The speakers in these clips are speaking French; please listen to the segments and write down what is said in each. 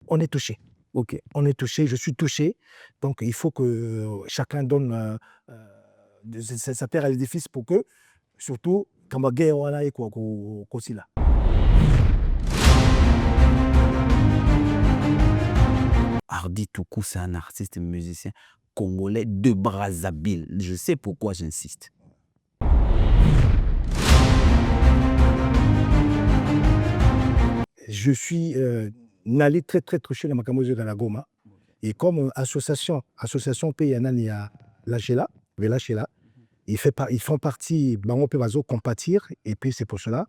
on est touché. Ok. On est touché, je suis touché. Donc, il faut que chacun donne sa pierre à l'édifice pour que, surtout, quand ma guerre est aussi là. Hardy Toukou, c'est un artiste et musicien congolais de Brazzaville. Je sais pourquoi j'insiste. Je suis allé très touché dans ma camouflage dans la Goma. Et comme association pays il y a Lachela, ils font partie, on peut compatir, et puis c'est pour cela,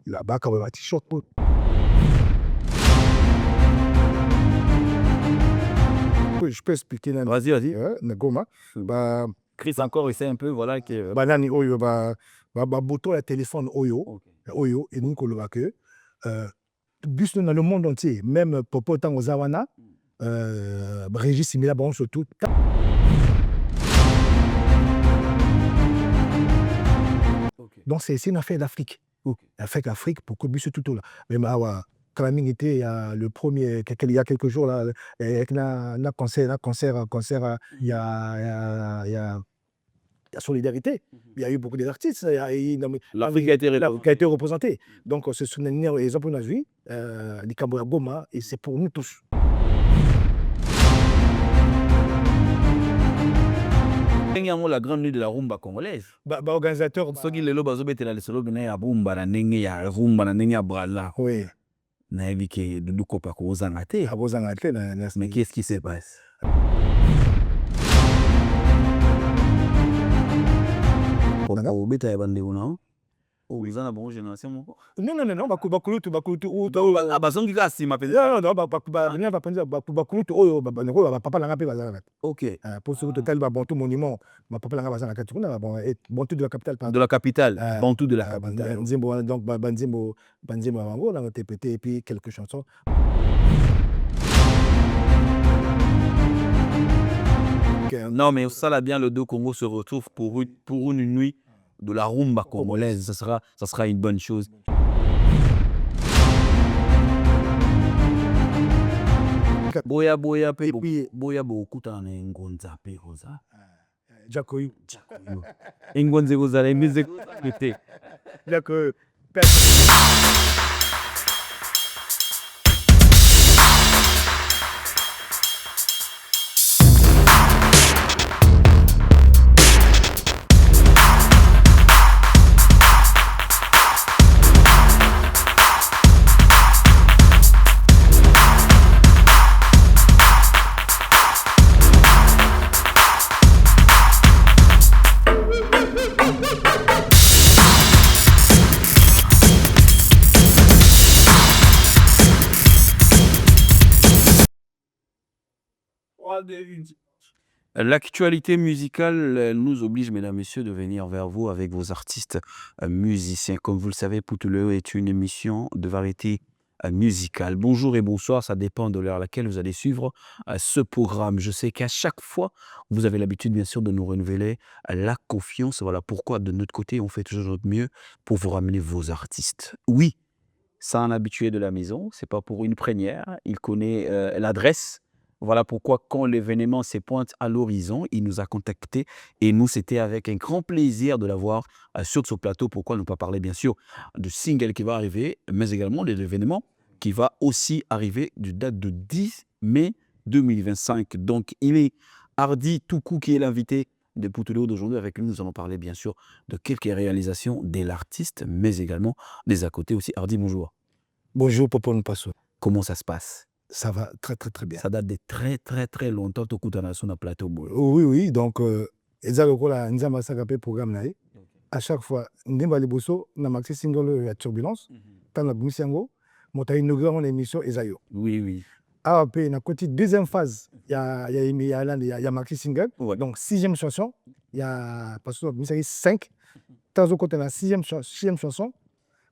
là-bas, quand on va t-shirt. Je peux expliquer. Vas-y. Na Goma. Chris encore essaie un peu, voilà. Nani Oyo, boto la téléphone Oyo, Oyo, et nous, que bus dans le monde entier, même Popo Tango Zawana, Régis Simila, bon, surtout. Donc, c'est une affaire d'Afrique. Affaire d'Afrique pour que bus tout là. Même Kalaming était il y a le premier, il y a quelques jours, là, avec un concert, il y a solidarité. Il y a eu beaucoup d'artistes. L'Afrique a été représentée. Donc, ce sont des exemples qu'on a vu, les Camboya Goma, et c'est pour nous tous. La grande nuit de la rumba congolaise. Organisateur. Ceux qui le bazo bete la solo bina ya rumba na ndenge ya rumba na ndenge ya brala. Oui. Na evike de kopa ko ozangate. Mais qu'est-ce qui se passe? Pour beta ya bande una. Uzana bon génération moko. Non, bakulutu. Abazongi kasi mapezi. Non, bakulutu papa langa pe bazana. OK. Pour ce que tu as Bantou monument, ma papa langa bazana katukuna Bantou de la capitale pardon. De la capitale, Bantou de la capitale. Donc Banzimbo Bango là interprété et puis quelques chansons. Non mais ça là bien le deux Congo se retrouve pour une nuit de la rumba congolaise, ça sera une bonne chose. Boya pe boya bokuta na ngonza pe roza. Jakoyu. Ngonze roza la musique était. Jakoyu. L'actualité musicale nous oblige, mesdames, messieurs, de venir vers vous avec vos artistes musiciens. Comme vous le savez, Poutouleo est une émission de variété musicale. Bonjour et bonsoir, ça dépend de l'heure à laquelle vous allez suivre ce programme. Je sais qu'à chaque fois, vous avez l'habitude, bien sûr, de nous renouveler la confiance. Voilà pourquoi, de notre côté, on fait toujours notre mieux pour vous ramener vos artistes. Oui, c'est un habitué de la maison, c'est pas pour une première, il connaît l'adresse. Voilà pourquoi quand l'événement se pointe à l'horizon, il nous a contactés et nous, c'était avec un grand plaisir de l'avoir sur ce plateau. Pourquoi ne pas parler bien sûr du single qui va arriver, mais également de l'événement qui va aussi arriver du date de 10 mai 2025. Donc, il est Hardy Toukou qui est l'invité de Poutouleo d'aujourd'hui. Avec lui, nous allons parler bien sûr de quelques réalisations de l'artiste, mais également des à côté aussi. Hardy, bonjour. Bonjour, Popo Npasso. Comment ça se passe? Ça va très bien. Ça date de très longtemps que tu as sur le plateau. Oui, donc, programme à chaque fois, Ndemba Liboso, na maxi single ya Turbulence, dans la Boussiango, on a inauguré une émission Ezayo. Oui. Après, na côté deuxième phase, il y a maxi single, donc sixième chanson, il y a parce que 5, dans le côté la sixième chanson.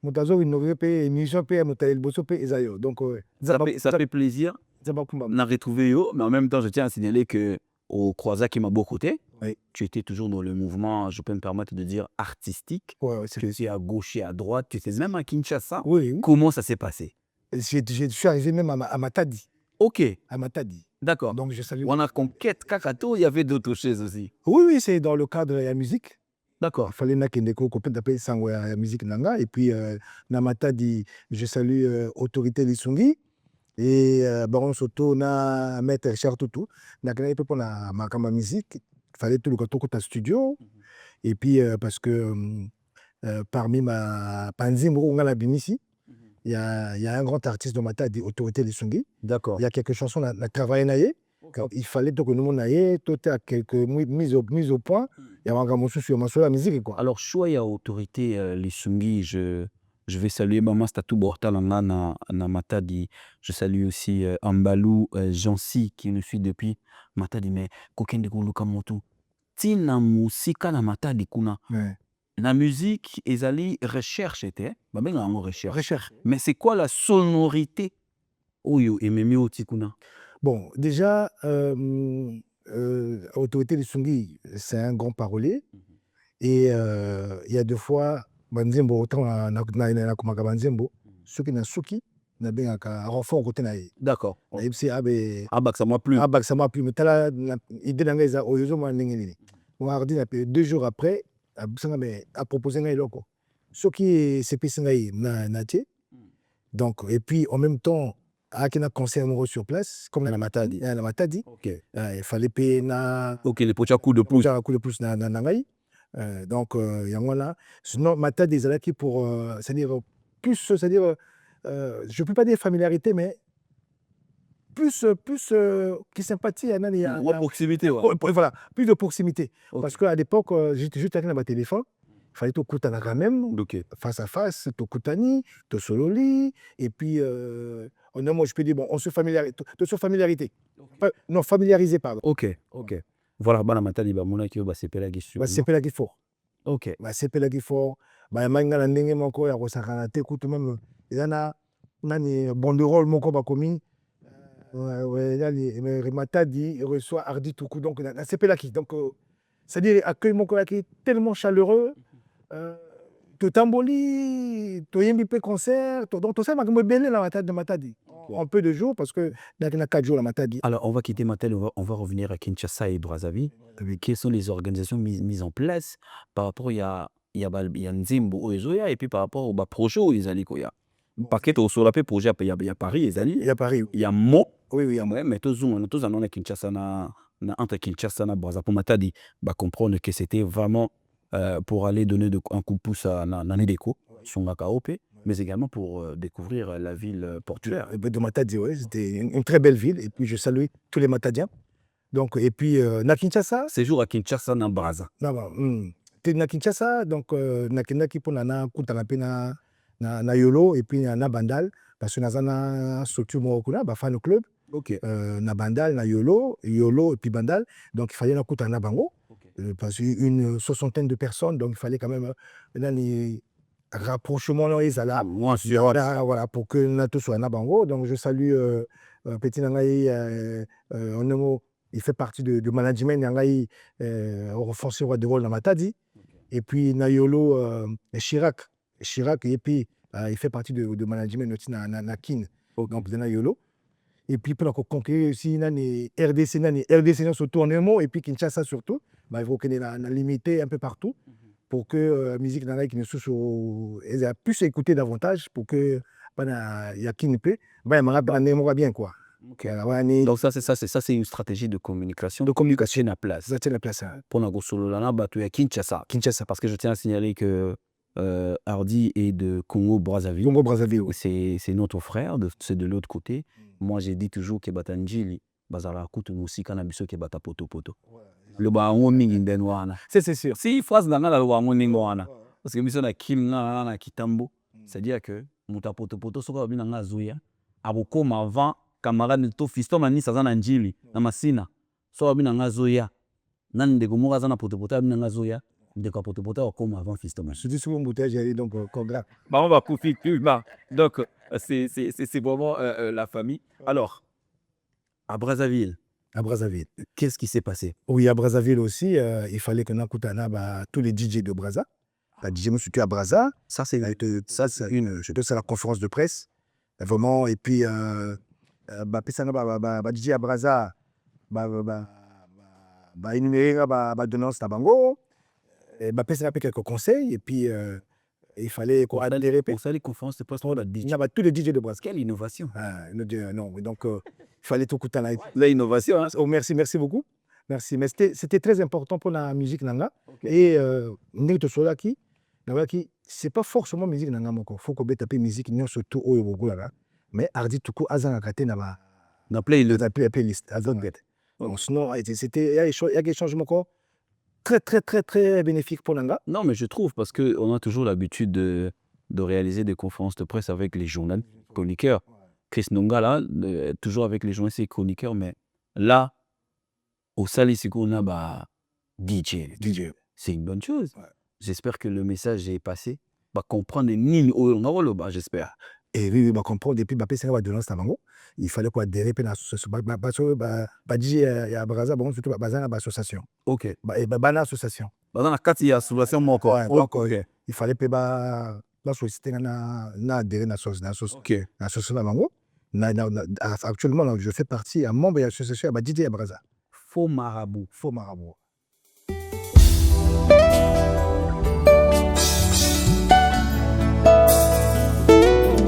Moutazo inauguré pe émission pe Moutaï Liboso pe Ezayo. Donc ça fait plaisir. On a retrouvé yo, mais en même temps, je tiens à signaler que au Croisa qui m'a beaucoup côté, tu étais toujours dans le mouvement, je peux me permettre de dire artistique. Tu étais à gauche et à droite, tu étais même à Kinshasa. Oui. Comment ça s'est passé? Je suis arrivé même à Matadi. Ok, À Matadi. d'accord. Donc, je salue. On a conquête Kakato, il y avait d'autres choses aussi. Oui, oui, c'est dans le cadre de la musique. D'accord. Il fallait d'appeler ça la musique nanga. Et puis, na Matadi, je salue Autorité Lissungi. Et Baron Soto, na Maître Richard Toutou. Na kana pour la musique. Il fallait tout le temps au studio. Et puis, parce que parmi ma Panzimbo, on a la Binisi. Il y a un grand artiste de Matadi, Autorité Lissungi. D'accord. Il y a quelques chansons, on a travaillé naïe. Il fallait que nous naïe, tout à quelques mises au point. Il y a un grand sur la musique, quoi. Alors, choix à autorité, les Sungi, je vais saluer Maman Statou Bortalanga na Matadi. Je salue aussi Ambalou Jansi qui nous suit depuis Matadi. Mais Kokende Kuluka Motu. Tina musika na Matadi kuna. Ouais. La musique, ezali recherche était. Bah ben en recherche. Recherche. Mais c'est quoi la sonorité? Oyo ememi otikuna. Bon, déjà, Autorité de Sungi, c'est un grand parolier. Et il y a 2 fois, Banzembo, autant na komaka Banzembo, soki na suki, na bengaka renfort côté na ye. D'accord. Na c'est abe Ah bah ça m'a plu. ça m'a plu, mais tala idée na ngeza oyozo ma ndenge nini. Mardi na 2 jours après, abusanga mais a proposé ngai loko. Soki sepesi ngai na tie. Donc, et puis en même temps, à un concert sur place, comme la Matadi. La Matadi. Ok. Il fallait payer na. Ok, les pocha coup de plus. Un coup de plus na ngai. Donc, il y a là. Sinon, Matadi, ils allaient pour. C'est-à-dire, plus. C'est-à-dire, je ne peux pas dire familiarité, mais. Plus qui sympathie. Il y a proximité, ouais. Voilà, plus de proximité. Okay. Parce qu'à l'époque, j'étais juste avec ma téléphone. Il fallait tout écouter quand même, okay. Face à face, tout écouter, tout sololi, et puis, moi je peux dire, bon, on se familiarise, familiarité. Okay. Non, familiarisé, pardon. Ok. Voilà, bana matadi ba mona ki ba sepela ki sur. Ba sepela ki fort. Ok. Ba sepela ki fort. Ba manga na ndenge moko ya kosakana te kutu même ezana nani banderole moko ba komi. Matadi reçoit Hardy Toukou, donc na sepela ki. Donc, c'est-à-dire accueil moko qui est tellement chaleureux. Totamboli, toyembi pe concert, donc tout ça m'a belé la Matadi. En peu de jours, parce que il y a 4 jours la Matadi. Alors, on va quitter Matadi, on va revenir à Kinshasa et Brazzaville. Quelles sont les organisations mises en place par rapport à Nzembo Oezoya et puis par rapport au projet où ils allaient quoi? Paquet au solapé projet il y a Paris ils allaient. Il y a Paris. Il y a Mo. Oui, il y a Mo. Mais tous on a Kinshasa entre Kinshasa et Brazzaville pour Matadi, bah comprendre que c'était vraiment pour aller donner un coup de pouce à Nanedeko, Songaka OP, mais également pour découvrir la ville portuaire. De Matadi, oui, c'était une très belle ville. Et puis je salue tous les Matadiens. Donc, et puis, na Kinshasa. Séjour à Kinshasa, na Brazza. Na Kinshasa, donc, na Kinaki pour na Kutanapé na Yolo, et puis na Bandal, parce que na structure Morokuna, fan club. Ok. Na Bandal, na Yolo, et puis Bandal. Donc, il fallait na Kutana Bango. Parce qu'une 60aine de personnes, donc il fallait quand même les rapprochements voilà, pour que Nato soit Nabango. Donc je salue Petit Nangaï, il fait partie du management Nangaï au renforcement de rôle dans Matadi. Et puis Nayolo Chirac, et puis il fait partie du management de Nakin, donc de Nayolo. Et puis, pour conquérir aussi, RDC surtout en Emo, et puis Kinshasa surtout, il faut qu'on ait limité un peu partout pour que la musique qui nous souche, elle puisse écouter davantage pour que il y a qui ne peut, bien quoi. Okay. Donc ça c'est une stratégie de communication. C'est la place. C'est la place. Pour la Gosololana, tu es Kinshasa. Parce que je tiens à signaler que Hardy est de Congo-Brazzaville. Congo-Brazzaville, oui. C'est notre frère, c'est de l'autre côté. Moi, j'ai dit toujours que Batanjili, Bazala Kutu Musika Nabiso ke Bata Poto. Le Bango Mingin Wana. C'est sûr. Si phrase dans la Bango Wana. Parce que Mission na Kim na Kitambo, c'est-à-dire que Muta Poto, Soka Binanga Zoya, Aboko Mavan, camarade to Fiston Mani Sazana Njili, Namasina, Soka Binanga Zoya, Nan de Gomora Zana Poto Binanga Zoya. De Capote comme avant Fiston. Je dis souvent bouteille, j'ai donc congrats. On va profiter. Donc, c'est vraiment la famille. Alors, à Brazzaville, qu'est-ce qui s'est passé? Oui, à Brazzaville aussi, il fallait que Nakutana tous les DJ de Brazza. La DJ me situe à Brazza. Ça, c'est c'est la conférence de presse. Vraiment, et puis, pesanga DJ à Braza, énumérer donance na bango, pesanga quelques conseils, et puis, il fallait qu'on adhérer. Pour ça, les conférences de presse, Il y avait tous les DJ de Braza. quelle innovation. Non, donc, il fallait tout coûter là. L'innovation, hein. Oh, merci beaucoup. Merci. Mais c'était très important pour la musique nanga. Okay. Et c'est pas forcément musique nanga moko. Faut qu'on taper musique non surtout au Yogo là. Mais ardi tuko azanga kate Na playlist azon bet. Donc sinon c'était il y a des changements très très très très bénéfiques pour nanga. Non, mais je trouve parce que on a toujours l'habitude de réaliser des conférences de presse avec les journalistes, chroniqueurs. Chris Nonga là, toujours avec les journalistes et chroniqueurs, mais là, au Salisico, on a DJ. C'est une bonne chose. Ouais. J'espère que le message est passé. Comprendre ni j'espère. Et oui, comprendre depuis ça va donner bango. Il fallait quoi adhérer à l'association. DJ à Braza, bon surtout bazana association. OK. Et association. Dans la carte il y a association moko. Ouais, il fallait pas la société na adhérer à l'association. OK. L'association na bango. Actuellement je fais partie à membre de l'association à DJ à Braza. Faux marabout.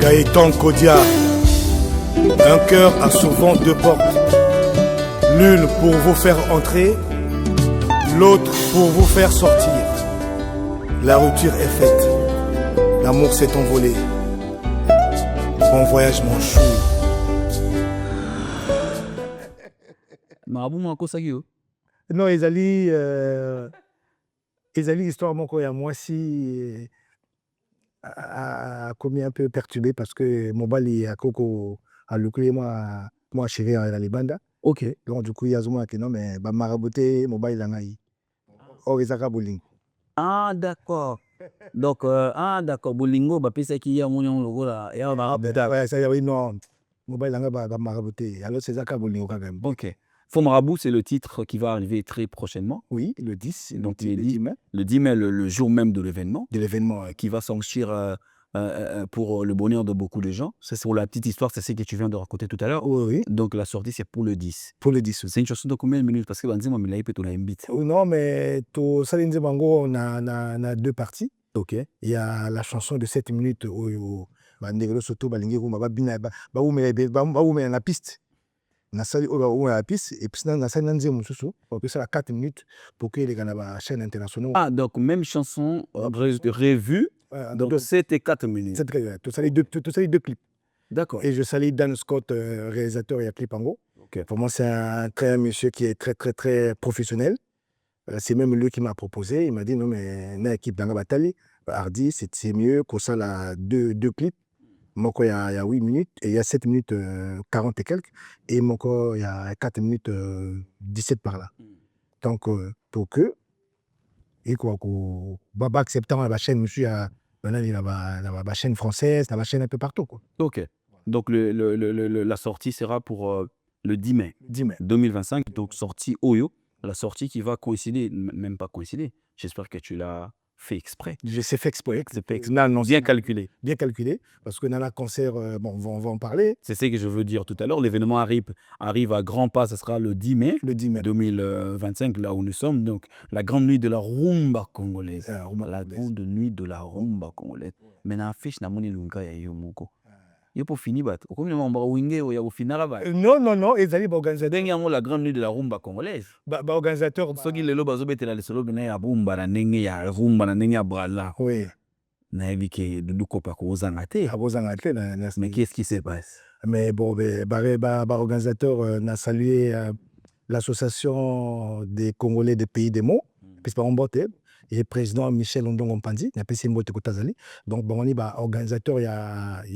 Gaëtan Kodia, un cœur a souvent deux portes. L'une pour vous faire entrer, l'autre pour vous faire sortir. La rupture est faite, l'amour s'est envolé. Bon voyage mon chou. Marabout moko sakio. Non, ils allaient histoire mon quoi, moi si a commis un peu perturbé parce que mon bal est à Coco à Luclé moi chéri dans les bandes. OK. Donc du coup il y a zuma que non mais marabouté mon bal langai. Oh ils bowling. Ah d'accord. Donc d'accord, bolingo pesa qui y a mon logo là. Et Ouais, ça oui non. Mon bal langai marabouté. Alors c'est Zaka bowling quand même. OK. Faux marabout, c'est le titre qui va arriver très prochainement. Oui, le 10. Donc le 10 mai, le jour même de l'événement. Qui va s'enrichir pour le bonheur de beaucoup de gens. Ça, c'est pour la petite histoire, c'est ce que tu viens de raconter tout à l'heure. Oui. Donc la sortie, c'est pour le 10. Pour le 10. C'est une chanson de combien de minutes? Parce que Banzima Milaï peut la mbit. Non, mais tout Salinze Bango, on a deux parties. OK. Il y a la chanson de 7 minutes où Bandegro Soto Balingi Rumba la piste. Na sali la piste et puis na sali nanze mususu pour que ça 4 minutes pour que les gars na chaîne internationale. Ah donc même chanson revue donc 7 et 4 minutes. Tout ça les deux clips. D'accord. Et je salue Dan Scott, réalisateur et clip Ango. OK. Pour moi c'est un monsieur qui est très très très professionnel. C'est même lui qui m'a proposé, il m'a dit non mais na équipe dans la bataille Hardy c'est mieux qu'on ça la deux clips. Moko il y a 8 minutes et il y a 7 minutes 40 et quelques et Moko il y a 4 minutes 17 par là. Donc pour que et quoi baba acceptant la chaîne monsieur il la chaîne française, la chaîne un peu partout quoi. OK. Donc la sortie sera pour le 10 mai 2025 donc sortie Oyo, la sortie qui va coïncider, même pas coïncider. J'espère que tu l'as fait exprès. Je sais fait exprès. Non, bien calculé. Bien calculé, parce que dans la concert, bon, on va en parler. C'est ce que je veux dire tout à l'heure. L'événement arrive à grands pas, ce sera le 10 mai. Le 10 mai. 2025, là où nous sommes. Donc, la grande nuit de la rumba congolaise. La grande nuit de la rumba congolaise. Mais na fiche na moni lunga ya yomoko. Il faut finir bat. Au combien de wingé ou ya au final là. Non, ils allaient organiser la grande nuit de la rumba congolaise. Organisateur soki lelo bazobetela lisolo bina ya rumba na ndenge ya rumba na ndenge ya brala. Oui. nayebi ke dudu kopa kozanga te. Mais qu'est-ce qui se passe? Mais bon, organisateur n'a salué l'association des Congolais des pays des mots, puis par Mbote, et président Michel Ondongo Mpandi, il a passé Mbote Kotazali. Donc bon, on est organisateur, il y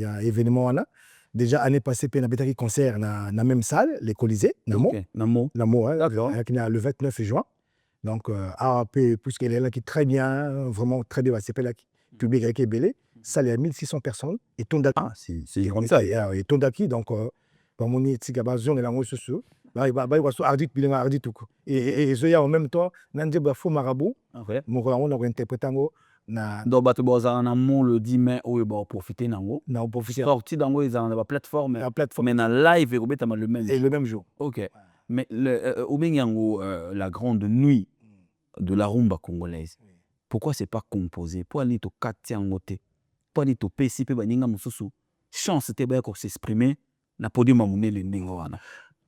a événement là. Déjà année passée, il y a un concert dans la même salle, les Colisées, Namo, le 29 juin. Donc puisqu'elle est là qui est très bien, vraiment très bien, c'est pas là public avec Ebélé, salle à 1600 personnes et Tondaki. Ah, c'est comme ça. Et Tondaki, donc par mon étiquetage, on est là sur ce. Et en même temps, Nandé Bafo Marabout, on a interprété Donc bato bozala na mo le 10 mai oyo ba profiter nango. na profiter Sorti dango ezala na ba plateforme. la plateforme Mais na live ekobetama le même et jour. le même jour. OK. Mais obengi yango la grande nuit de la rumba congolaise. Pourquoi c'est pas composé? Pourquoi ni to kati yango te? Pourquoi ni to pesi pe baninga mosusu chance te ba ko s'exprimer na podium monene ndenge wana.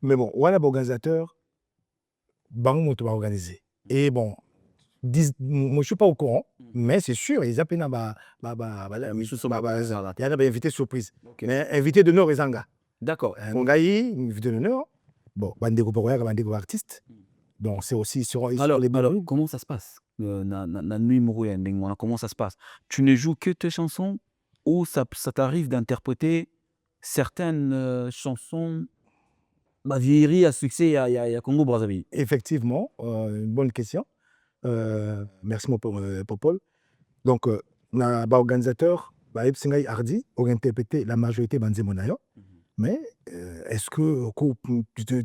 Mais bon, wana ba organisateur bango moto ba organiser. Et bon, moi je suis pas au courant, mais c'est sûr ils appellent na ba il y a des invités surprise. Mais invité d'honneur ezanga. D'accord. Ngai invité d'honneur. Bon, bandeko pokoya bandeko artiste. Donc c'est aussi sur Alors, les comment ça se passe na nuit moko ya ndenge wana, comment ça se passe? Tu ne joues que tes chansons ou ça t'arrive d'interpréter certaines chansons ma vieillerie à succès il y a Congo Brazzaville? Effectivement, une bonne question. Merci mon Popol. Donc na ba organisateur ba Singai Hardy ont interprété la majorité banzemo nayo. Mais est-ce que tu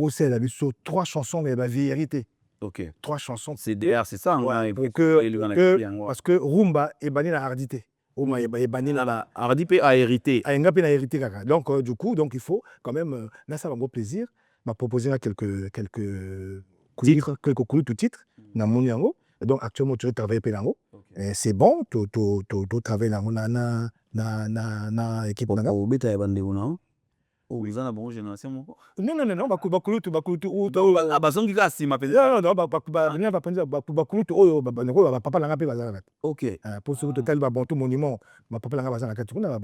sais la sur 3 chansons mais ba vérité. OK. 3 chansons. C'est derrière, c'est ça. Ouais, parce que rumba est banni la hardité. Rumba est banni la Hardy a hérité. A hérité kaka. Donc du coup donc il faut quand même là ça va me faire plaisir m'a proposé quelques titres na mon yango. Donc actuellement tu travailles pe nango. C'est bon, tu travailles nango na équipe nango. Au beta ya bandeko na. Oh, ils ont la bonne génération moko. Non, bakulutu Bazongi ka sima pe. non, bakulutu oyo bandeko papa langa pe bazala. OK. Pour ce total Bantou monument, ma papa langa bazala katukuna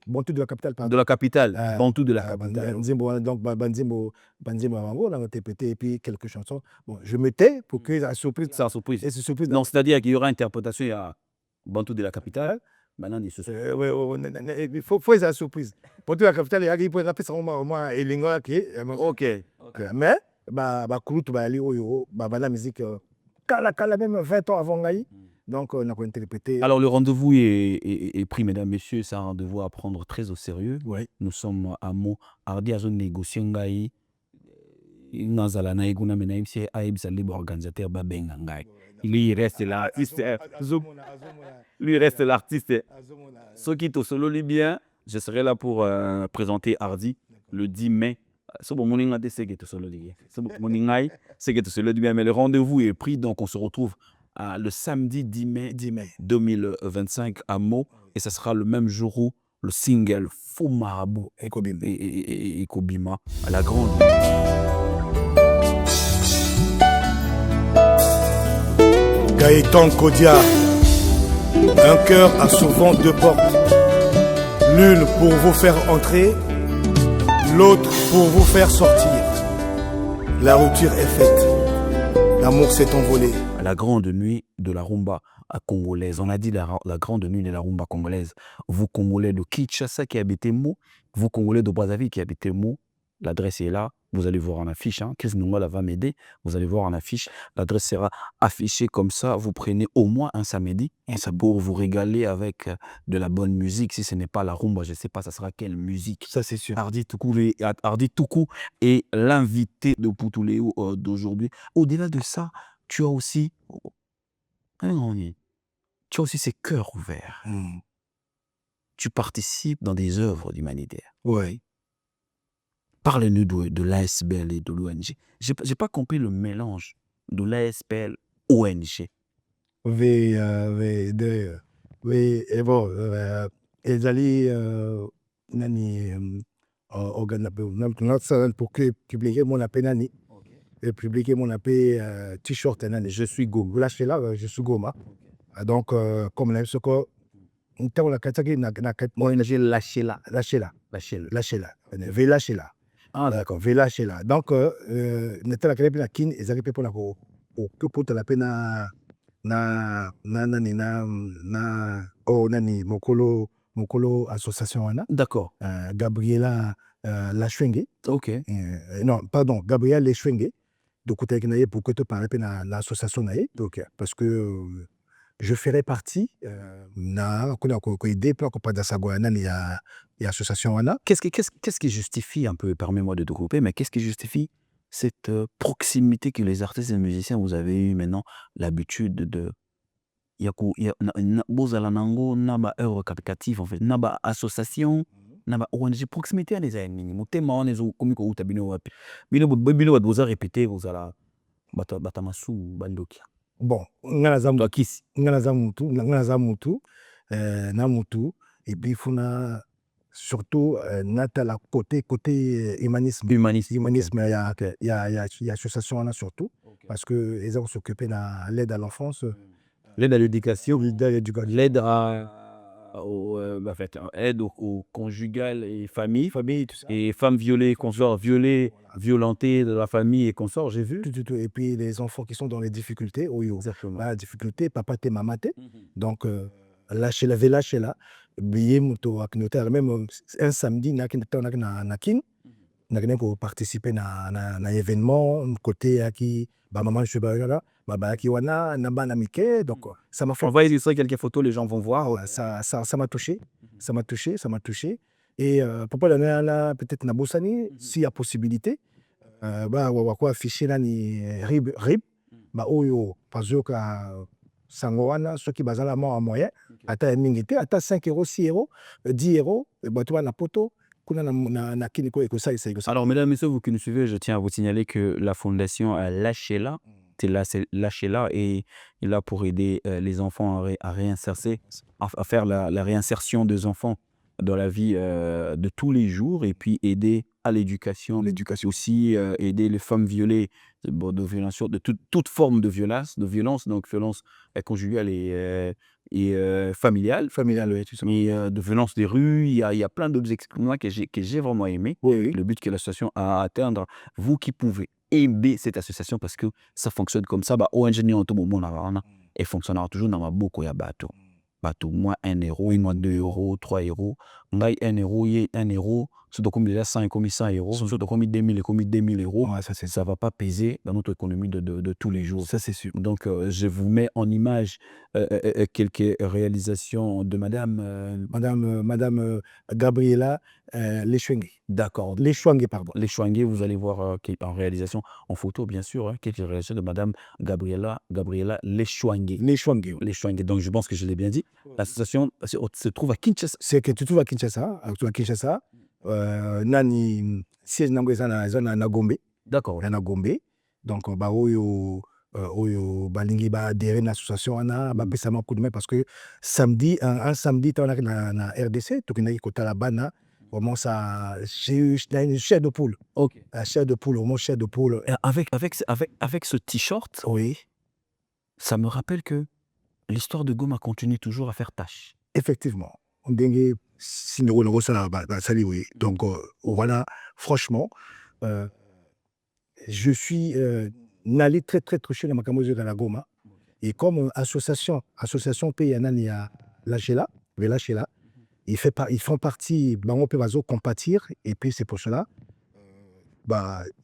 Bantou de la capitale De la capitale, Bantou de la capitale. Donc Banzimbo Bango on a interprété et puis quelques chansons. Bon, je me tais pour que la surprise C'est une surprise. Et c'est surprise. Non, c'est-à-dire qu'il y aura interprétation à Bantou de la capitale. Maintenant, il faut la surprise. Pour toute la capitale, il y a un peu ça au moins et l'ingénieur qui OK. Mais la musique kala même 20 ans avant Ngaï. Donc on a interprété. Alors le rendez-vous est pris, mesdames, messieurs, c'est un rendez-vous à prendre très au sérieux. Ouais. Nous sommes à Mo Hardy à zone négocier Ngaï. Nazala na iguna menaim c'est Aïbsa libre organisateur babenga Ngaï. Lui, il reste l'artiste. Lui, il reste l'artiste. Ceux qui te solo bien, je serai là pour présenter Hardy le 10 mai. C'est bon, mon ingé, c'est que tu solo bien. C'est bon, mon ingé, c'est que tu solo bien. Mais le rendez-vous est pris, donc on se retrouve le samedi 10 mai 2025 à Mo. Et ce sera le même jour où le single Fou Marabout et Kobima à la grande. Gaëtan Kodia, un cœur a souvent 2 portes. L'une pour vous faire entrer, l'autre pour vous faire sortir. La rupture est faite, l'amour s'est envolé. À la grande nuit de la rumba congolaise, on a dit la grande nuit de la rumba congolaise. Vous Congolais de Kinshasa qui habitez Mo, vous Congolais de Brazzaville qui habitez Mo, l'adresse est là. Vous allez voir en affiche, Chris Nongola va m'aider. Vous allez voir en affiche, l'adresse sera affichée comme ça. Vous prenez au moins un samedi, ça pour vous régaler avec de la bonne musique. Si ce n'est pas la rumba, je ne sais pas, ça sera quelle musique. Ça c'est sûr. Hardy Toukou est l'invité de Poutuléo d'aujourd'hui. Au-delà de ça, tu as aussi ces cœurs ouverts. Tu participes dans des œuvres d'humanitaire. Oui. Parlez-nous de l'ASBL et de l'ONG. Je n'ai pas compris le mélange de l'ASBL ONG. Oui, et bon, ils allaient pour publier mon appel et publier mon appel t-shirt je suis Goma. Lâchez là, je suis Goma. Donc comme la soko on la kataki na ONG lâchez là. Ah d'accord, lâcher là. Donc n'était la kelepi na kin ezali pe pour la ko pour la pena na mokolo association wana. D'accord. Gabriela Lachwenge. OK. Non, pardon, Gabriel Lachwenge. Donc côté naie pour que tu parles na l'association naie. Donc parce que je ferai partie na ko aider pour ko pada sagwana ni ya association wana. Qu'est-ce qui justifie un peu, permets-moi de te couper, mais qu'est-ce qui justifie cette proximité que les artistes et les musiciens, vous avez eu maintenant l'habitude bozala nango na baœuvre caritative en fait na baassociation na baong proximité wana eza ya nini motema wana ezokomi kouta bino wapi bino bato boza répété bozala bato ya masumu bandoki bon nga naza to akisi mutu na mutu et puis funa surtout natala côté humanisme ya association wana surtout parce que eza s'occuper na l'aide à l'enfance l'aide à l'éducation l'aide à en fait, aide aux conjugales et familles tout ça. et femmes violées, consorts violées, violentées de la famille et consorts, j'ai vu. Tout. Et puis les enfants qui sont dans les difficultés, Exactement. Bah, difficulté, papa te maman te. Donc lâchez là. Billet moto akinotaire même un samedi na kin pour participer na événement côté aki ba maman je ba là ba ki wana na bana mike donc ça m'a fait on va illustrer quelques photos les gens vont voir ça m'a touché ça m'a touché et papa là peut-être na bosani s'il y a possibilité ba wa quoi afficher là ni rib ba oyo pazoka sango wana soki bazala mo moyen ata mingi te ata 5 euros 6 euros 10 euros ba toi na poto. Alors, mesdames et messieurs, vous qui nous suivez, je tiens à vous signaler que la fondation Lâchez-la, c'est Lâchez-la et est là pour aider les enfants à réinsérer, à faire la réinsertion des enfants dans la vie de tous les jours et puis aider à l'éducation aussi, aider les femmes violées de violence, de toute forme de violence, donc violence conjugale et familiale, oui, tout ça. Et de violence des rues, il y a plein d'autres expériences que j'ai vraiment aimé. Oui. Le but que l'association a à atteindre, vous qui pouvez aider cette association parce que ça fonctionne comme ça, ONG ni en tout moment et fonctionnera toujours dans beaucoup de bateaux. Bateau, moi 1 euro, moi 2 euros, 3 euros, moi 1 euro, 1 euro, c'est donc comme déjà 100 euros, c'est donc comme 2000 euros, ouais, ça va pas peser dans notre économie de tous les jours. Ça c'est sûr. Donc je vous mets en image quelques réalisations de madame Gabriela Leshwenge. D'accord. Leshwenge, pardon. Leshwenge, vous allez voir en réalisation, en photo bien sûr, quelques réalisations de madame Gabriela Leshwenge. Leshwenge, donc je pense que je l'ai bien dit. L'association se trouve à Kinshasa. C'est que tu trouves à Kinshasa. Nani siège na Gombe. D'accord. Na Gombe. Donc oyo balingi ba adhérer na association wana ba pesa ma coup de main parce que un samedi tu na RDC to kinaki kotala bana vraiment ça j'ai une chair de poule. OK. La chair de poule, vraiment chair de poule. Avec ce t-shirt, oui, ça me rappelle que l'histoire de Goma continue toujours à faire tâche. Effectivement. On dingue oui. Donc voilà, franchement, je suis n'allé très touché dans ma camouflage de la Goma. Et comme association Payanani à Lâchez-la, ils font partie, on peut compatir, et puis c'est pour cela,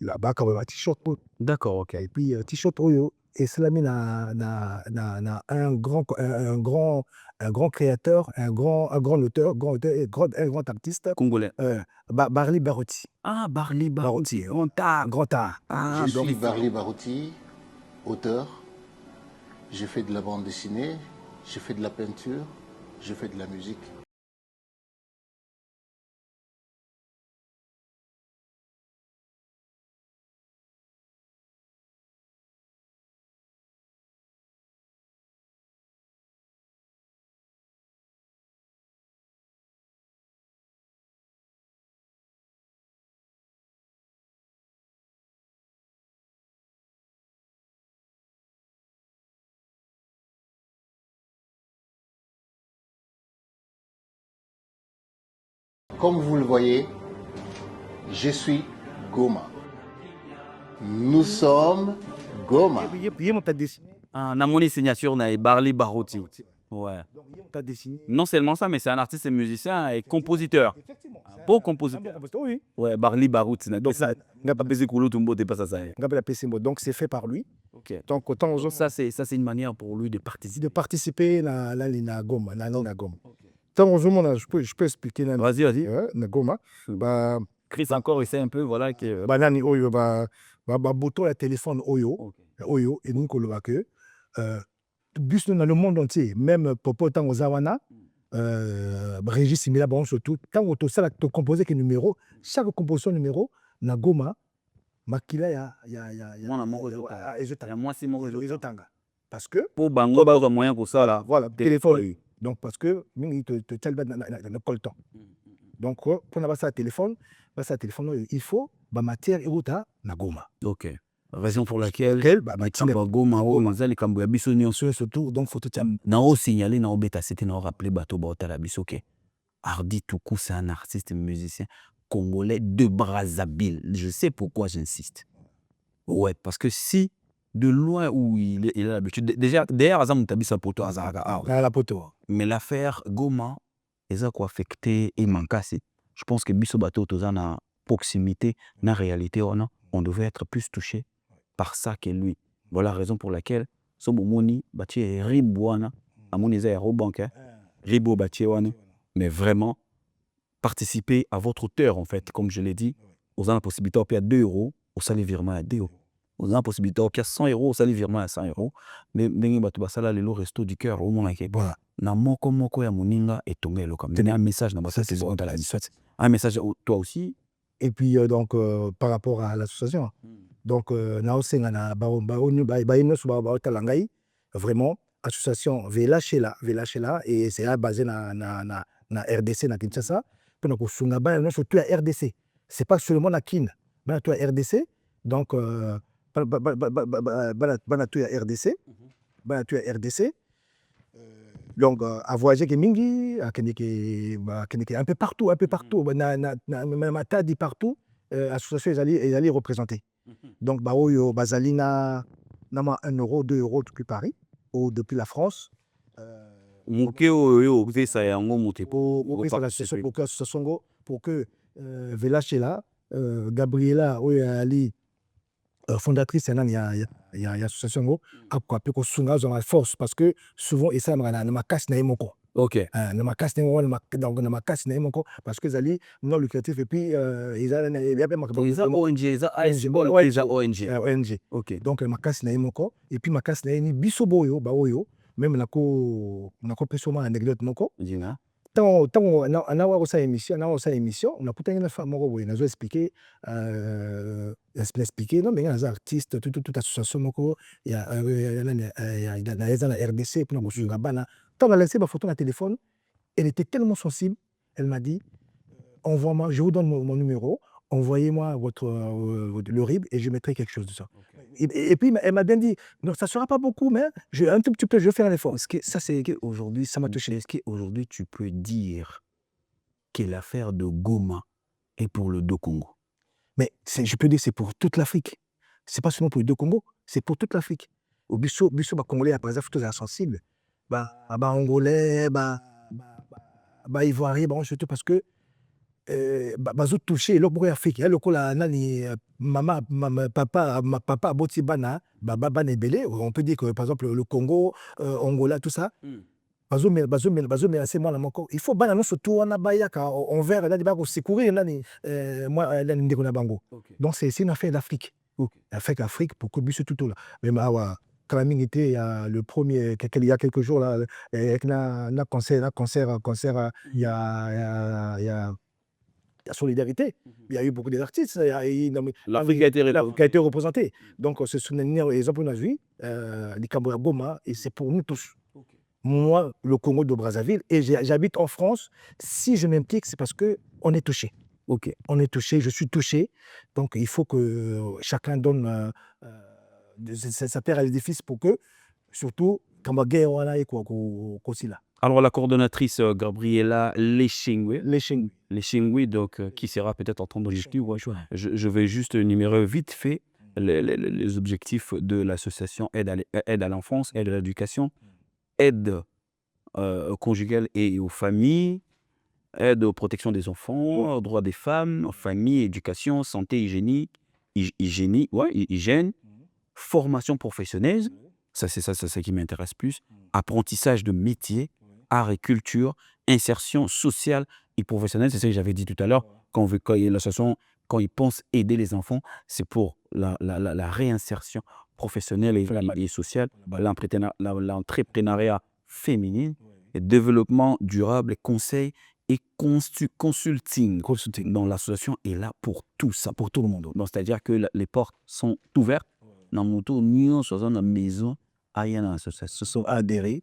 là-bas, quand même, un t-shirt. D'accord, ok. Et puis, t-shirt, et cela met un grand créateur, un grand auteur, un grand artiste. Congolais. Barli Barouti. Ah, Barli Barouti. Grand art. Ah, je suis Barli Barouti, auteur. J'ai fait de la bande dessinée, j'ai fait de la peinture, j'ai fait de la musique. Comme vous le voyez, je suis Goma. Nous sommes Goma. Namoni signature na Barli Barouti. Ouais. Non seulement ça, mais c'est un artiste et musicien et compositeur. Un beau compositeur. Oui. Ouais, Barli Barouti. Donc c'est fait par lui. Okay. Donc autant ça c'est une manière pour lui de participer. De participer à la Goma. Tant je peux expliquer. Vas-y. Na Goma. Chris encore essaie un peu, voilà que. Nani oyo boto la téléphone oyo. Okay. Oyo et nous que bus dans le monde entier, même Popo Tango Zawana, Régis Simila, bon, surtout, tant que tu as composé que numéro, chaque composition numéro, na Goma, Makila, parce que, Pour Bango, bah, au moyen pour ça, là. voilà, téléphone. Donc, parce que, il te le temps. Donc, pour avoir ça téléphone, il faut la matière et autre na Goma. Ok. Raison pour laquelle, Goma, surtout, donc, faut te signaler, na bêta, c'était na rappeler bateau, la biso, ok. Hardy Toukou, c'est un artiste musicien congolais de Brazzaville. Je sais pourquoi j'insiste. Ouais, parce que si de loin où il a l'habitude, déjà, derrière Azam Tabissa Poto, mais l'affaire Goma, ils ont affecté et manqué. Je pense que Bisso Bateau, à proximité, na réalité, on devait être plus touché par ça que lui. Voilà la raison pour laquelle Sobomoni, Bati Ribouana, Amoniza et Robank, Ribo Batiwana, mais vraiment participer à votre hauteur, en fait, comme je l'ai dit. Vous avez la possibilité de payer 2 €, au salaire virement à 2 €. Vous avez la possibilité de payer 100 €, au salaire virement à 100 €. Mais le resto du cœur, au moins, voilà. Na moko ya moninga et tombé le comme. Tenez un message dans ça, c'est la un message toi aussi. Et puis donc par rapport à l'association. Donc naosenga na vraiment association Velachela et c'est basé na RDC na Kinshasa pour ko sunga bana surtout à RDC. C'est pas seulement na Kin, bana to RDC. Donc bana to RDC. Bana to RDC. Donc à voyager que mingi à un peu partout na tadi partout association ils allaient représenter. Donc baoyo bazalina nama 1 €, 2 € depuis Paris ou depuis la France. Pour que Velachela, Gabriela Ali, fondatrice il y a association quoi peut sunga dans la force parce que souvent et ça na casse na moko. OK. Na makas na moko parce que zali non lucratif et puis ils ont ONG. OK. Donc makas na moko et puis makas na ni bisoboyo baoyo même na ko pesoma anecdote moko. Dina. Tant on a émission on a pourtant une femme moko na zo expliquer non mais les artistes toute association moko il y a la RDC pour nous sunga bana. Quand on a laissé ma photo dans le téléphone, elle était tellement sensible. Elle m'a dit, envoie-moi, je vous donne mon numéro, envoyez-moi le RIB et je mettrai quelque chose de ça. Okay. Et puis, elle m'a bien dit, non, ça ne sera pas beaucoup, mais un tout petit peu, je vais faire un effort. Est-ce que ça, c'est qu'aujourd'hui, ça m'a touché. Est-ce qu'aujourd'hui, tu peux dire que l'affaire de Goma est pour le dos Congo? Mais je peux dire, c'est pour toute l'Afrique. Ce n'est pas seulement pour le dos Congo, c'est pour toute l'Afrique. Au Bissau, Congolais, par exemple, tout est sensible. Angolais, Ivoirien, surtout parce que bazo touché l'autre Afrique le la nani maman papa boti bana baba nebelé on peut dire que par exemple le Congo Angola tout ça bazo c'est moi il faut bana surtout on a bayaka on verra là débat secourir nani moi là ndeko na bango. Donc c'est une affaire d'Afrique. Affaire d'Afrique pour que bus tout là même awa Klaming était le premier il y a quelques jours là avec un concert il y a solidarité. Il y a eu beaucoup d'artistes. L'Afrique a été représentée. Donc, ce sont les gens qu'on a vu, les Cambodgiens Goma, et c'est pour nous tous. Okay. Moi, le Congo de Brazzaville, et j'habite en France. Si je m'implique, c'est parce qu'on est touché. Ok. On est touché, je suis touché. Donc, il faut que chacun donne sa terre à l'édifice pour que, surtout, Cambodgiens voilà et quoi là. Alors, la coordonnatrice Gabriela Leshingwi, donc, qui sera peut-être en train de discuter. Je vais juste énumérer vite fait les objectifs de l'association aide à l'enfance, aide à l'éducation, aide conjugale et aux familles, aide aux protections des enfants, aux droits des femmes, aux familles, éducation, santé, hygiène, formation professionnelle. Ça, c'est ce qui m'intéresse plus. Apprentissage de métier, art et culture, insertion sociale et professionnelle. C'est ce que j'avais dit tout à l'heure. Quand l'association, quand ils pensent aider les enfants, c'est pour la réinsertion professionnelle et sociale, l'entrepreneuriat féminin, et développement durable, conseil et consulting. Dans l'association est là pour tout ça, pour tout le monde. Donc, c'est-à-dire que les portes sont ouvertes. Dans mon tour, nous sommes dans la maison, il y a une association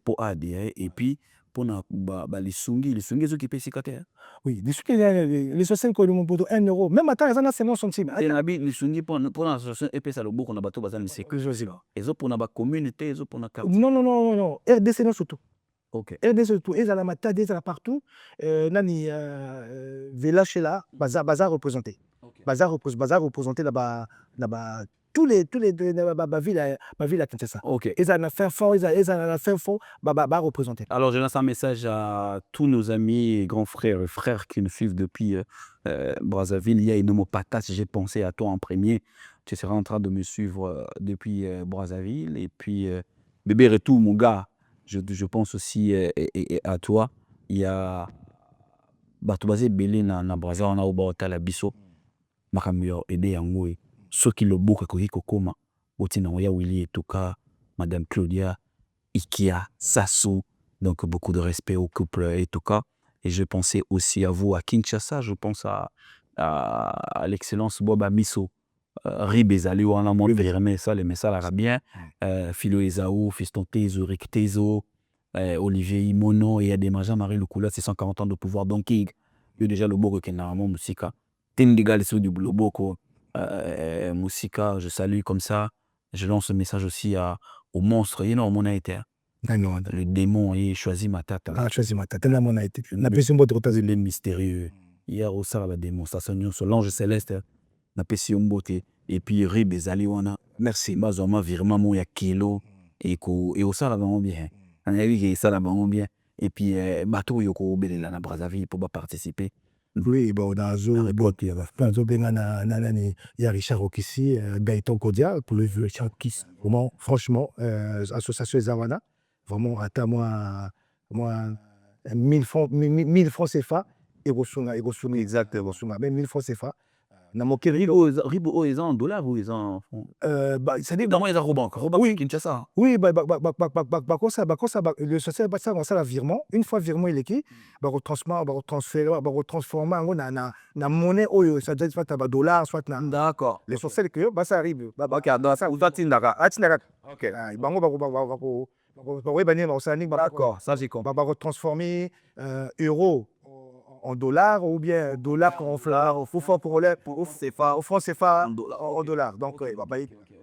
pour adhérer. Et puis, pour les sungi, ceux qui payent ces critères. Oui, les sociétés qui ont pour 1 euro. Même à temps, ils en ont 50 centimes. Les sungi pour l'association, et puis ça le beaucoup, on a bateau, bazar, c'est que je sais pas. Et pour la communauté, et pour la carte. Non. RDC, non, surtout. Ok. RDC, surtout. Ils ont la matade, ils ont partout. Nani, village là, bazar représenté. Bazar représenté là-bas. Tous les ma ville à Kinshasa. Ok. Ils en ont fait fort, ils en ont fait fort, représenté. Alors, je lance un message à tous nos amis et grands frères et frères qui nous suivent depuis Brazzaville. Il y a une patate, j'ai pensé à toi en premier. Tu seras en train de me suivre depuis Brazzaville. Et puis, bébé retour, mon gars, je pense aussi et à toi. Il y a Batoubaze Belé na Brazzaville, on a Obaota la Bisso. Makamio aidé Yangoui. Ceux qui le bouquent, Kokoma, Otina Oya Willy et Touka, Madame Claudia, Ikia, Sassou. Donc, beaucoup de respect au couple et tout cas. Et je pensais aussi à vous à Kinshasa. Je pense à l'excellence Boba Misso. Ribezali, on a montré ça, les messages arabiens. Philo Esaou, Fiston Tezo, Rick Tezo, Olivier Imono, et il y a des majors, Marie Lukula, c'est 140 ans de pouvoir. Donc, il y a déjà le boko qui est normalement Moussika. Tindiga, les sous du boko. Moussika, je salue comme ça. Je lance un message aussi au monstre. Il y a mon été. Le démon, il choisit ma tata. Choisis ma tata. On a été. On a pu se montrer les mystérieux. Hier, au Sarah, la démonstration sur l'ange céleste. On a pu se montrer. Et puis, Rib et Zaliwana. Merci. Bazoma, virement, mon ya kilo. Et au Sarah, vraiment bien. On a vu que ça, vraiment bien. Et puis, bateau, yoko, belé, la Brazzaville, pour participer. Oui, bon, dans il y a Richard Okissi, Gaëtan Kodia, pour le vieux Richard Okissi. Vraiment, franchement, association Zawana, vraiment, attends, moi, 1000 francs CFA, et exactement, même 1000 francs CFA. Ribo, ils ont en dollars ou ils ont en francs? Ça dit, dans ils ont Robank. Oui, Kinshasa. Oui, comme ça, le social, ça, la virement. Une fois virement, il est qui? Retransformer en la monnaie, ça doit être dollar, soit na. D'accord. Les sociaux, ça arrive. Ok, donc ça, vous êtes Ok. D'accord, ça j'ai compris. Retransformer euros en dollars ou bien dollars en francs CFA en dollars. Donc,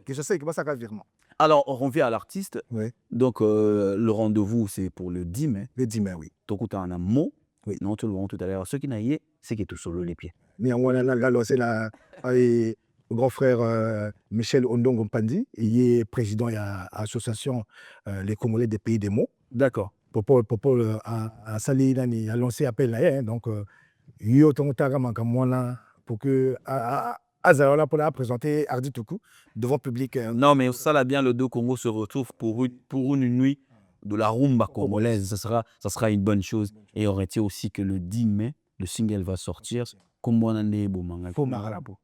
je sais que ça va virement. Alors, on revient à l'artiste. Oui. Donc, le rendez-vous, c'est pour le 10 mai. Le 10 mai, oui. Donc, tu as un mot. Oui. Non, tu le vois tout à l'heure. Ce qui n'a pas, c'est qu'il est tout solo les pieds. Mais on a lancé le grand frère Michel Ondongo Mpandi. Il est président de l'association Les Congolais des Pays des Mots. D'accord. Pour lancé appel. Donc, il y a pour que Azara pour la présenter Hardy Toukou devant public. Non, mais ça là bien, le deux Congo se retrouve pour une nuit de la rumba congolaise. Ça sera une bonne chose. Et on retient aussi que le 10 mai, le single va sortir. Comme on a Faux Marabout.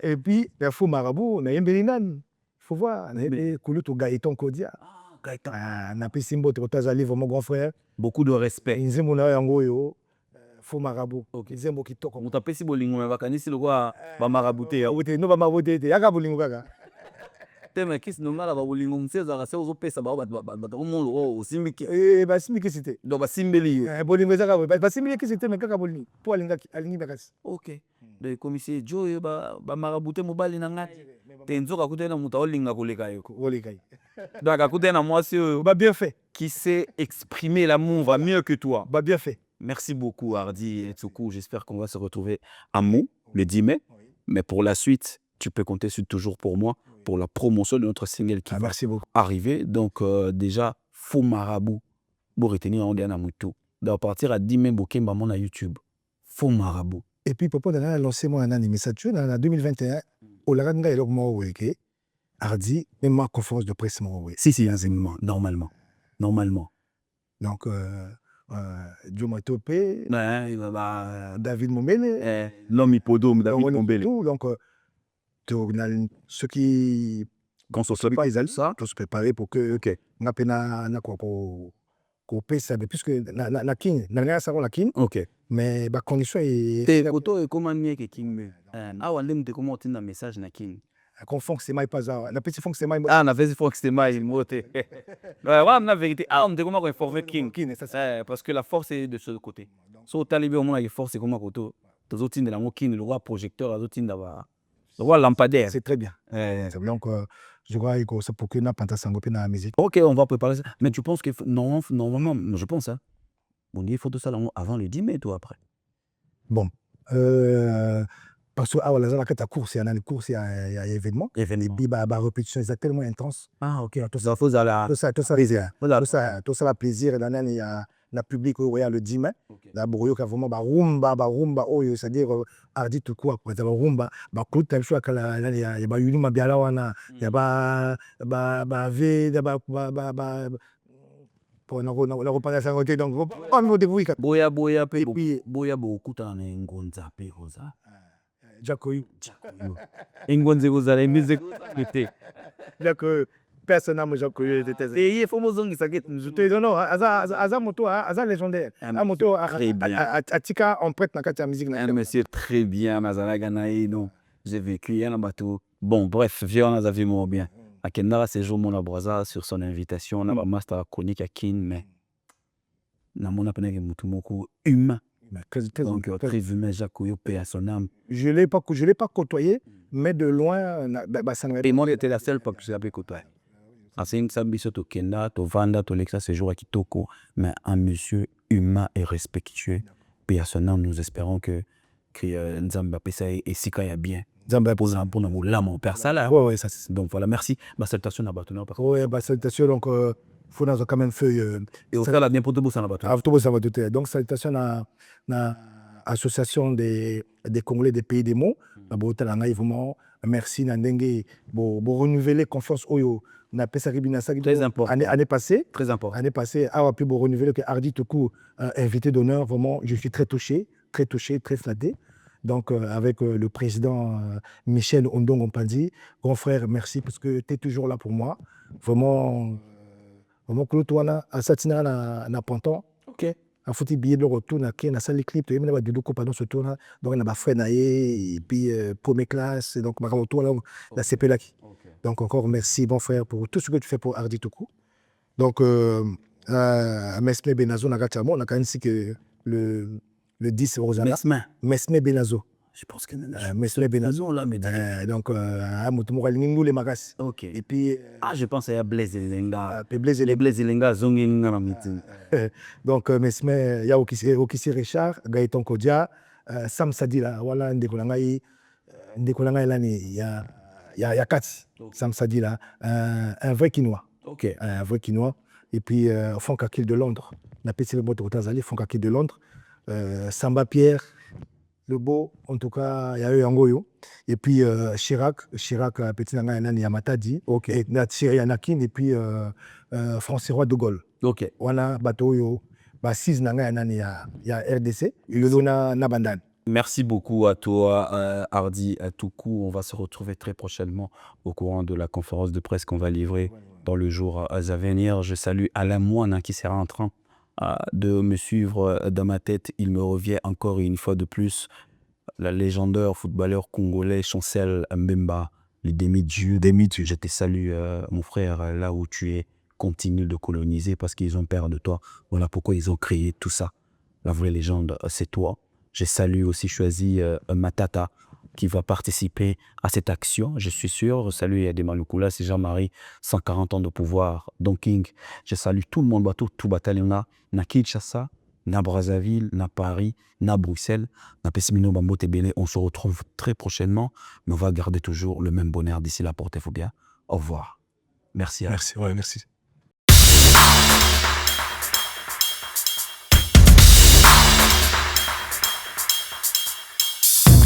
Et puis, le Faux Marabout, on a un Belinan. Il faut voir. On a Gaëtan Kodia. On a Simbo Trotazali, mon grand frère. Beaucoup de respect. Il y Faux Marabout. Ok. On t'a payé si bolingo mais vacances le quoi ba marabouté. No ba marabouté. Yaga bolingo kaka. Tema kisi nongala ba bolingo mseza ka se ozo pesa ba monde o simbiki. Ba simbiki cité. Donc ba simbeli. Bolingo zaka ba simbiki cité mais kaka bolingo. Pour alingi bakasi. OK. De commissaire Joe ba marabouté mobali na ngati. Tenzoka kutena muta olinga koleka yo. Donc à côté na moi c'est ba bien fait. Qui sait exprimer l'amour va mieux que toi. Ba bien fait. Merci beaucoup Hardy et Tsoukou. J'espère qu'on va se retrouver à Mou le 10 mai. Mais pour la suite, tu peux compter toujours pour moi pour la promotion de notre single qui va arriver. Donc déjà, Faux Marabout. Pour retenir, on dit à Moutou. Donc à partir à 10 mai, Bokemba mon à YouTube. Faux Marabout. Et puis, papa, on a lancé un animation en 2021. Au Laranga et l'Ogmo Hardy, même ma conférence de presse. Si, normalement. Donc, Dioma Topé, David Momele, l'homme hippodome, David Mombele. Donc, ceux qui Qu'on se pas ils ça. doivent se préparer pour que Ok. on a na quoi pour pesa puisque na king na ça la king Ok. mais ba condition et Te koto e comment nie ke king me. Ah wande mte comment tinda message na king. qu'on fonctionnement pas ça na petit fonctionnement Ah na vezi fox tema il mote. Ouais, la vérité. Ah on te comment informer king. king ça c'est Parce que la force est de ce côté. So talibé au moins la force c'est comment koto. Tozo tinda la mo king le roi projecteur azo tinda ba. Le roi lampadaire. c'est très bien donc je crois que c'est pour que na panta sango pe na musique. Ok, on va préparer ça. Mais tu penses que normalement, je pense, hein, on dit il faut tout ça avant le 10 mai, toi, après. Bon parce que voilà ça la course il y a une course il y a événement et puis bah répétition exactement intense. Ah, ok. Tout ça, faut aller. Tout ça plaisir. Voilà. Tout ça va plaisir. Il y a le public le 10 mai. Là, il y a vraiment rumba, c'est-à-dire Hardy tout quoi. Il y a rumba, Claude Temchou, il y a Yuluma Bialawana, il y a on a reparlé à ça donc on va découvrir. Boya, boya, beaucoup dans les ngonza, rosa. Jacoyu. Ngonze rosa, les musiques. Jacoyu. Personnellement, Jacoyu était. Et il faut me dire que ça guette. Je te dis non, Aza moto, Aza légendaire. Un moto à Tika, on prête la musique. Monsieur, très bien, Mazana Ganaï, non. J'ai vécu, il y a un bateau. Bon, bref, viens, on a vu mon bien. À Kendara, c'est jour mon abraza sur son invitation. On a ma master chronique à Kin, mais. Na mon appel beaucoup humain. Donc, très humain, Jacoyo, paix à son âme. Je l'ai pas côtoyé, mais de loin, ça ne. Et moi, j'étais la seule fois que je l'avais côtoyé. C'est une sambiso to Kenda, to Vanda, to Lexa, ce jour à Kitoko, mais un monsieur humain et respectueux. Paix à son âme, nous espérons que Nzamba Pesa et Sika ya bien. Nzamba pose un bon amour, l'âme en perd ça là. Ouais, ça c'est. Donc voilà, merci. Ma salutation à Batouna. Ouais, salutation, donc, faut dans quand même feuille. Et au fait, la bien pour tout le monde, donc, salutation à l'association des Congolais des pays des mots. Vraiment, merci, Nandenge, pour renouveler confiance au très important. Année passée. Très important. Année passée, pu renouveler que Hardy Toukou, invité d'honneur, vraiment, je suis très touché, très flatté. Donc, avec le président Michel Ondong Ompandi, grand frère, merci parce que tu es toujours là pour moi. Vraiment, Claude, à Satina, na Panton. Ok. A foutu billet de retour, na salle clip, tu as du coup pendant ce tour là. Donc, on a ma frère et puis première classe, donc ma retour là, la CP là. Donc, encore merci, bon frère, pour tout ce que tu fais pour Hardy Toukou. Donc, Mesme Benazo, on a quand même que le 10 Rosana. Mesme Benazo. Je pense que Mesme Benazo là, mais donc nous les magas. Ok. Et puis je pense à Blaise Elenga. Blaise Elenga zongin donc Mesme il y a Okisi Richard, Gaëtan Kodia, Sam Sadila, voilà ndekolangai là il y a 4 Sam Sadila, un vrai Quinois. OK. Un vrai Quinois et puis Fonkakil de Londres. On a pété le mot de Tazali, Fonkakil de Londres. Samba Pierre, le beau, en tout cas, il y a eu Angoyo. Et puis Chirac, petit Nanga Yamatadi, ok, Thierry Anakin, et puis François de Gaulle. Ok. Voilà, bateau, 6 Nanga il y a RDC, il y a Nabandan. Merci beaucoup à toi, Hardy Toukou. On va se retrouver très prochainement au courant de la conférence de presse qu'on va livrer dans le jour à venir. Je salue Alain Moine qui sera en train de me suivre dans ma tête. Il me revient encore une fois de plus la légendaire footballeur congolais Chancel Mbemba, les demi-dieux. Je te salue, mon frère, là où tu es. Continue de coloniser parce qu'ils ont peur de toi. Voilà pourquoi ils ont créé tout ça. La vraie légende, c'est toi. J'ai aussi choisi Matata qui va participer à cette action, je suis sûr. Je salue Yadema Lukula, c'est Jean-Marie, 140 ans de pouvoir, Don King. Je salue tout le monde, tout bataillon là, na Kinshasa, na Brazzaville, na Paris, na Bruxelles, na Pessimino Bambo Tebele. On se retrouve très prochainement, mais on va garder toujours le même bonheur d'ici là. Portez-vous bien. Au revoir. Merci. Merci, ouais, merci.